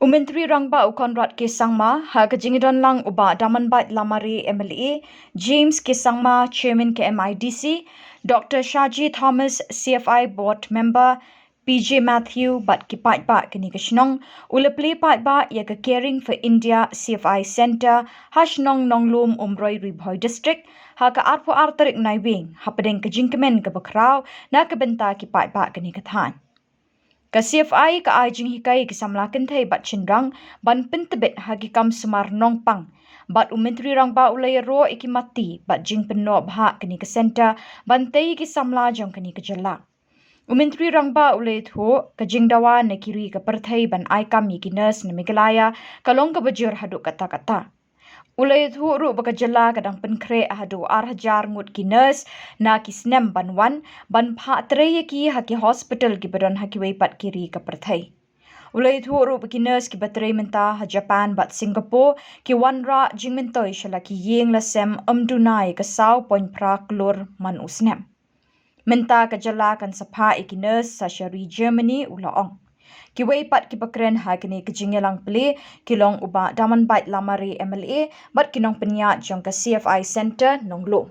Myntri Rangbah Ukonrat Kisangma ha kajingidon lang uba damanbat lamari MLA James Kisangma Chairman KMIDC Dr. Shaji Thomas CFI Board Member PJ Matthew bat kipat ba kini kashnong ulapli pat ba ya ka Caring for India CFI Center hashnong Nonglum Umroi Ribhoi District ha ka arpo artarik naibing ha padeng kajingkemen ka bakraw na kabenta kipat ba kini kathan. Ka CFI ka ajing hikai ki Samla kenthai bat chinrang ban pentebet hagi kam sumar nongpang bat Myntri Rangbah ulai ro ikimati bat jing penno bha kini ka center ban tei ki Samla jong kini ka jalla. Myntri Rangbah ulai thu ka jingdawa na kiri ka perthai ban aikam yikinas na Meghalaya kalong ka bajur hadu kata-kata. Ulai thu ru baka jalla kadang penkre hadu 4,000 ngut kinas na kisnem banwan ban pha treye ki haki hospital ki badon haki weipat kiri ka perthai. Ulai thu ru bakinas ki batrai menta ha Japan bat Singapore ki wanra jingmentoi shala ki yeng la sem amdunai ka saw point pra klor man usnem. Menta ka jalla kan sapha ikinas sa shari Germany ulaong. Ki weipat ki bakren ha kini kejingelang Plie kilong uba daman bait lamari MLA bat kinong penyat jong ka CFI Center Nonglum.